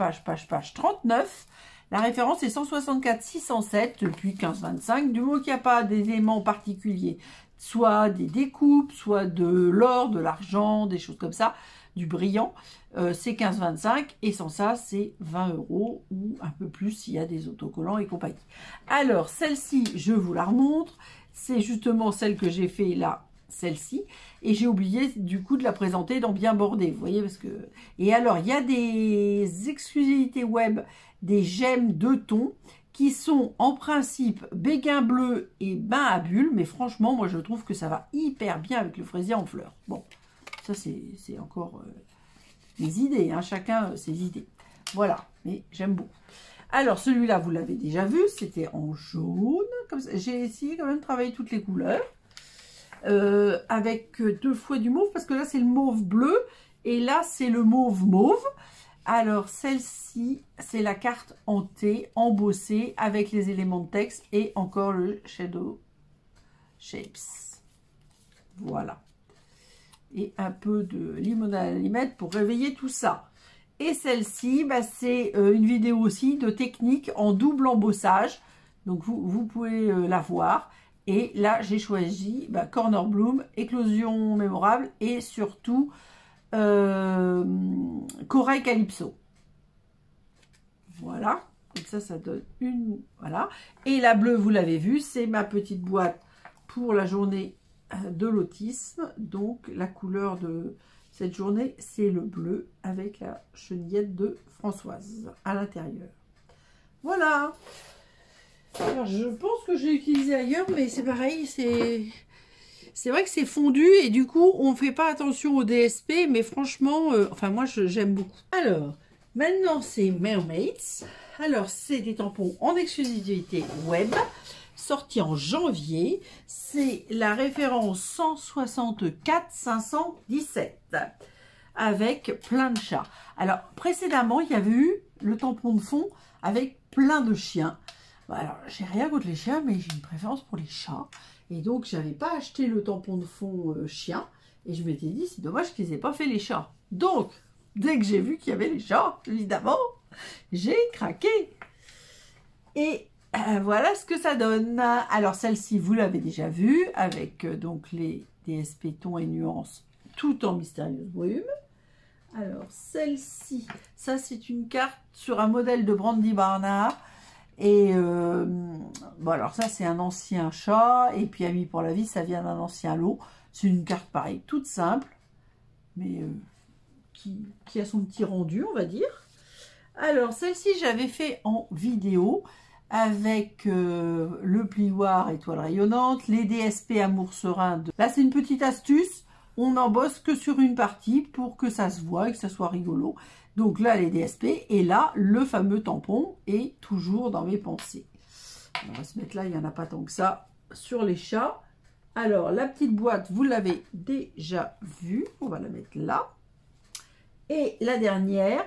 39. La référence est 164 607 depuis 1525. Du moment qu'il n'y a pas d'éléments particuliers, soit des découpes, soit de l'or, de l'argent, des choses comme ça, du brillant, c'est 1525. Et sans ça, c'est 20 € ou un peu plus s'il y a des autocollants et compagnie. Alors, celle-ci, je vous la remontre. C'est justement celle que j'ai fait là, celle-ci. Et j'ai oublié du coup de la présenter dans Bien Bordé. Vous voyez, parce que... Et alors, il y a des exclusivités web, des gemmes de thon qui sont en principe béguin bleu et bain à bulles, mais franchement moi je trouve que ça va hyper bien avec le fraisier en fleurs. Bon, ça c'est encore mes idées, hein, chacun ses idées. Voilà, mais j'aime beaucoup. Alors celui-là vous l'avez déjà vu, c'était en jaune, comme ça. J'ai essayé quand même de travailler toutes les couleurs avec 2 fois du mauve, parce que là c'est le mauve bleu Et là, c'est le mauve mauve. Alors, celle-ci, c'est la carte en T, embossée avec les éléments de texte et encore le Shadow Shapes. Voilà. Et un peu de limonade à l'allumette pour réveiller tout ça. Et celle-ci, bah, c'est une vidéo aussi de technique en double embossage. Donc, vous pouvez la voir. Et là, j'ai choisi Corner Bloom, Éclosion mémorable et surtout Corail Calypso. Voilà, comme ça donne une, voilà. Et la bleue, vous l'avez vu, c'est ma petite boîte pour la journée de l'autisme. Donc la couleur de cette journée, c'est le bleu avec la chenillette de Françoise à l'intérieur. Voilà. Alors je pense que je l'ai utilisé ailleurs, mais c'est pareil, c'est vrai que c'est fondu et du coup on ne fait pas attention au DSP, mais franchement, enfin moi j'aime beaucoup. Alors maintenant c'est Mermaids. Alors c'est des tampons en exclusivité web, sortis en janvier. C'est la référence 164 517 avec plein de chats. Alors précédemment il y avait eu le tampon de fond avec plein de chiens. Alors j'ai rien contre les chiens, mais j'ai une préférence pour les chats. Et donc, j'avais pas acheté le tampon de fond chien. Et je m'étais dit, c'est dommage qu'ils aient pas fait les chats. Donc, dès que j'ai vu qu'il y avait les chats, évidemment, j'ai craqué. Et voilà ce que ça donne. Alors, celle-ci, vous l'avez déjà vue, avec donc les DSP tons et nuances, tout en mystérieuse brume. Alors, celle-ci, ça, c'est une carte sur un modèle de Brandy Barnard. Et bon, alors ça c'est un ancien chat, et puis Ami pour la vie, ça vient d'un ancien lot. C'est une carte pareille, toute simple, mais qui a son petit rendu, on va dire. Alors celle-ci j'avais fait en vidéo avec le plioir étoile rayonnante, les DSP amour serein. Là c'est une petite astuce, on n'embosse que sur une partie pour que ça se voit et que ça soit rigolo. Donc là, les DSP, et là, le fameux tampon est toujours dans mes pensées. On va se mettre là, il n'y en a pas tant que ça, sur les chats. Alors, la petite boîte, vous l'avez déjà vue. On va la mettre là. Et la dernière,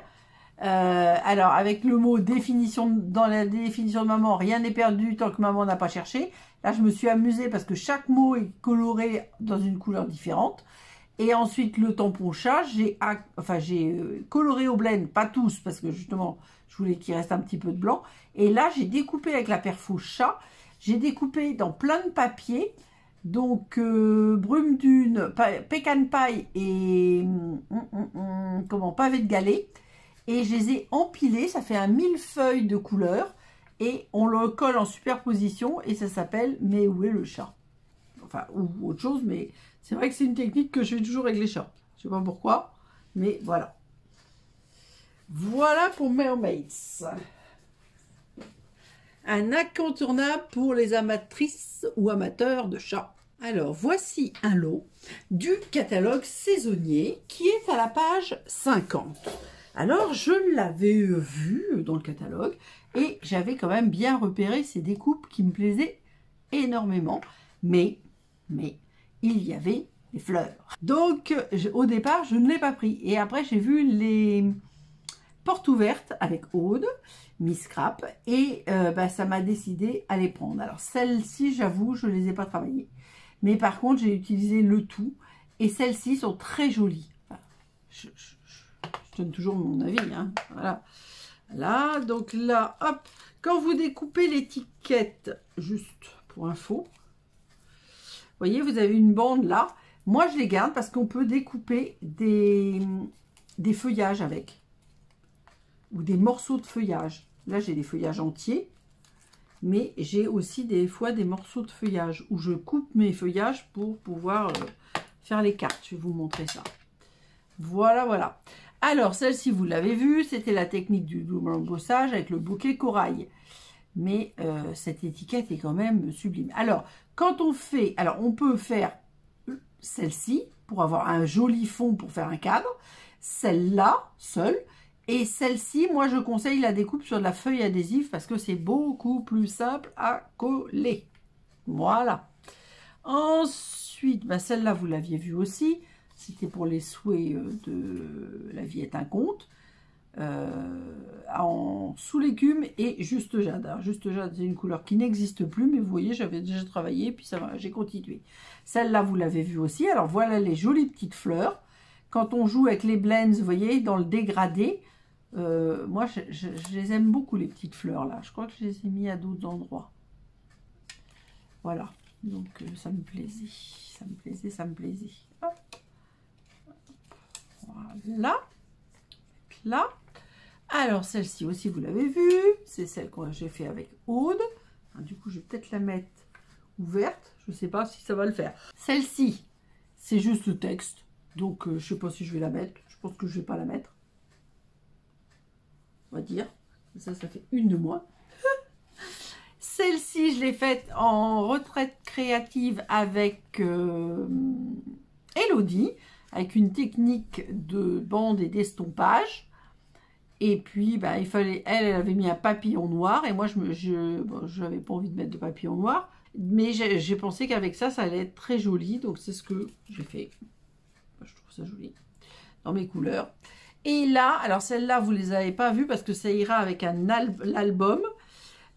alors, avec le mot définition, dans la définition de maman, rien n'est perdu tant que maman n'a pas cherché. Là, je me suis amusée parce que chaque mot est coloré dans une couleur différente. Et ensuite, le tampon chat, j'ai coloré au blend, pas tous, parce que justement, je voulais qu'il reste un petit peu de blanc. Et là, j'ai découpé avec la perfo chat, j'ai découpé dans plein de papiers, donc brume dune, pécan paille et pavé de galets. Et je les ai empilés, ça fait un millefeuille de couleurs, et on le colle en superposition, et ça s'appelle « Mais où est le chat ?» Enfin, ou autre chose, mais c'est vrai que c'est une technique que je fais toujours avec les chats. Je sais pas pourquoi, mais voilà. Voilà pour Mermaids. Un incontournable pour les amatrices ou amateurs de chats. Alors, voici un lot du catalogue saisonnier qui est à la page 50. Alors, je l'avais vu dans le catalogue et j'avais quand même bien repéré ces découpes qui me plaisaient énormément. Mais il y avait des fleurs. Donc, au départ, je ne l'ai pas pris. Et après, j'ai vu les portes ouvertes avec Aude, Miss Scrap, et ça m'a décidé à les prendre. Alors, celles-ci, j'avoue, je ne les ai pas travaillées. Mais par contre, j'ai utilisé le tout. Et celles-ci sont très jolies. Enfin, je donne toujours mon avis. Hein. Voilà. Là, donc là, hop. Quand vous découpez l'étiquette, juste pour info, vous voyez, vous avez une bande là. Moi, je les garde parce qu'on peut découper des feuillages avec. Ou des morceaux de feuillage. Là, j'ai des feuillages entiers. Mais j'ai aussi des fois des morceaux de feuillage où je coupe mes feuillages pour pouvoir faire les cartes. Je vais vous montrer ça. Voilà, voilà. Alors, celle-ci, vous l'avez vue, c'était la technique du double embossage avec le bouquet corail. Mais cette étiquette est quand même sublime. Alors, quand on fait... Alors, on peut faire celle-ci pour avoir un joli fond pour faire un cadre. Celle-là, seule. Et celle-ci, moi, je conseille la découpe sur de la feuille adhésive parce que c'est beaucoup plus simple à coller. Voilà. Ensuite, celle-là, vous l'aviez vue aussi. C'était pour les souhaits de La vie est un conte. Sous l'écume et juste jade. Alors, juste jade, c'est une couleur qui n'existe plus, mais vous voyez, j'avais déjà travaillé, puis j'ai continué. Celle-là, vous l'avez vue aussi. Alors, voilà les jolies petites fleurs. Quand on joue avec les blends, vous voyez, dans le dégradé, moi, je les aime beaucoup, les petites fleurs, là. Je crois que je les ai mis à d'autres endroits. Voilà. Donc, ça me plaisait. Ça me plaisait, ça me plaisait. Hop. Voilà. Là. Alors, celle-ci aussi, vous l'avez vue. C'est celle que j'ai fait avec Aude. Du coup, je vais peut-être la mettre ouverte. Je ne sais pas si ça va le faire. Celle-ci, c'est juste le texte. Donc, je ne sais pas si je vais la mettre. Je pense que je ne vais pas la mettre. On va dire. Ça fait une de moins. Celle-ci, je l'ai faite en retraite créative avec Elodie, avec une technique de bande et d'estompage. Et puis, bah, il fallait, elle avait mis un papillon noir. Et moi, je n'avais pas envie de mettre de papillon noir. Mais j'ai pensé qu'avec ça, ça allait être très joli. Donc, c'est ce que j'ai fait. Je trouve ça joli. Dans mes couleurs. Et là, alors celle-là, vous ne les avez pas vues parce que ça ira avec l'album.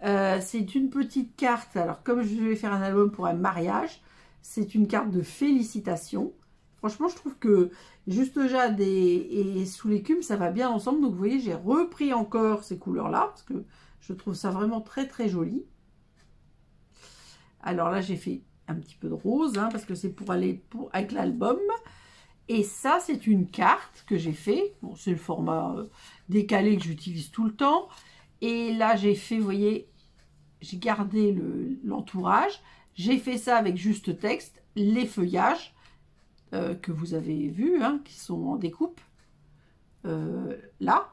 C'est une petite carte. Alors, comme je vais faire un album pour un mariage, c'est une carte de félicitations. Franchement, je trouve que juste jade et sous l'écume, ça va bien ensemble. Donc, vous voyez, j'ai repris encore ces couleurs-là parce que je trouve ça vraiment très, très joli. Alors là, j'ai fait un petit peu de rose hein, parce que c'est pour aller avec l'album. Et ça, c'est une carte que j'ai fait. Bon, c'est le format décalé que j'utilise tout le temps. Et là, j'ai fait, vous voyez, j'ai gardé l'entourage. J'ai fait ça avec juste texte, les feuillages que vous avez vus, hein, qui sont en découpe. Là.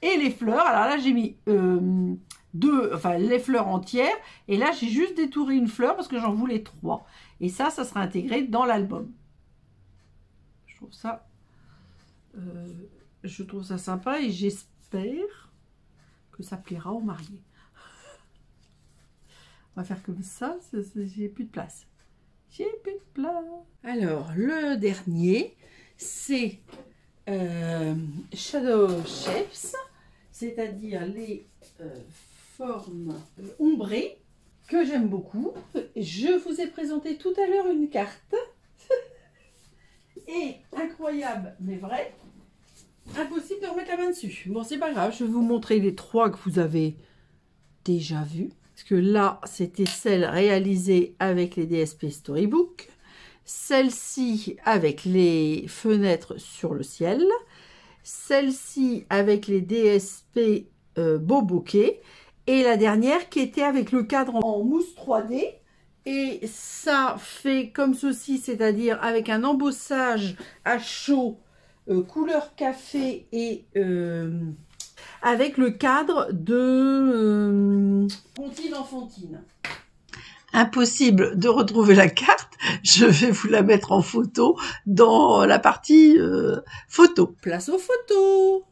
Et les fleurs. Alors là, j'ai mis les fleurs entières. Et là, j'ai juste détouré une fleur parce que j'en voulais 3. Et ça sera intégré dans l'album. Je trouve ça sympa et j'espère que ça plaira aux mariés. On va faire comme ça, j'ai plus de place. J'ai plus de place. Alors, le dernier, c'est Shadow Shapes, c'est-à-dire les formes ombrées que j'aime beaucoup. Je vous ai présenté tout à l'heure une carte. Et incroyable, mais vrai, impossible de remettre la main dessus. Bon, c'est pas grave, je vais vous montrer les 3 que vous avez déjà vus. Parce que là, c'était celle réalisée avec les DSP Storybook. Celle-ci avec les fenêtres sur le ciel. Celle-ci avec les DSP Beau Bokeh. Et la dernière qui était avec le cadre en mousse 3D. Et ça fait comme ceci, c'est-à-dire avec un embossage à chaud, couleur café et avec le cadre de Fontine en Fontine. Impossible de retrouver la carte, je vais vous la mettre en photo dans la partie photo. Place aux photos.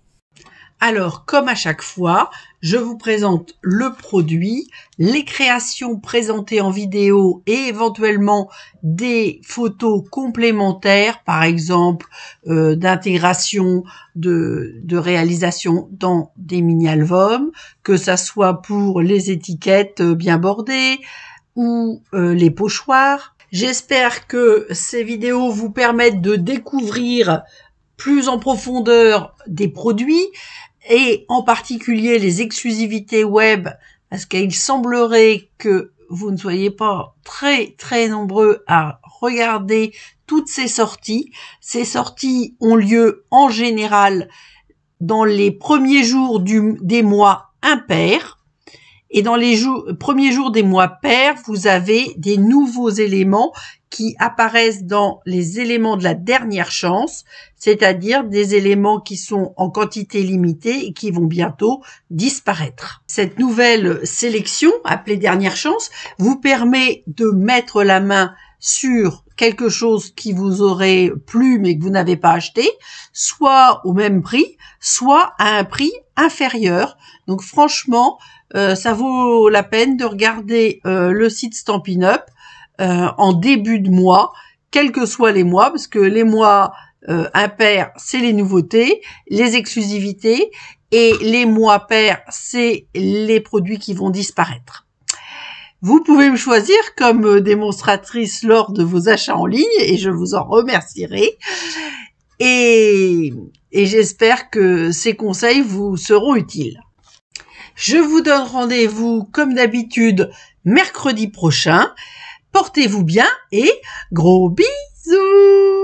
Alors, comme à chaque fois, je vous présente le produit, les créations présentées en vidéo et éventuellement des photos complémentaires, par exemple d'intégration de réalisation dans des mini-albums, que ça soit pour les étiquettes bien bordées ou les pochoirs. J'espère que ces vidéos vous permettent de découvrir plus en profondeur des produits, et en particulier les exclusivités web, parce qu'il semblerait que vous ne soyez pas très très nombreux à regarder toutes ces sorties. Ces sorties ont lieu en général dans les premiers jours des mois impairs, et dans les premiers jours des mois pairs, vous avez des nouveaux éléments qui apparaissent dans les éléments de la dernière chance, c'est-à-dire des éléments qui sont en quantité limitée et qui vont bientôt disparaître. Cette nouvelle sélection, appelée dernière chance, vous permet de mettre la main sur quelque chose qui vous aurait plu mais que vous n'avez pas acheté, soit au même prix, soit à un prix inférieur. Donc franchement, ça vaut la peine de regarder le site Stampin' Up en début de mois, quels que soient les mois, parce que les mois impairs, c'est les nouveautés, les exclusivités, et les mois pairs, c'est les produits qui vont disparaître. Vous pouvez me choisir comme démonstratrice lors de vos achats en ligne et je vous en remercierai. Et j'espère que ces conseils vous seront utiles. Je vous donne rendez-vous comme d'habitude mercredi prochain. Portez-vous bien et gros bisous!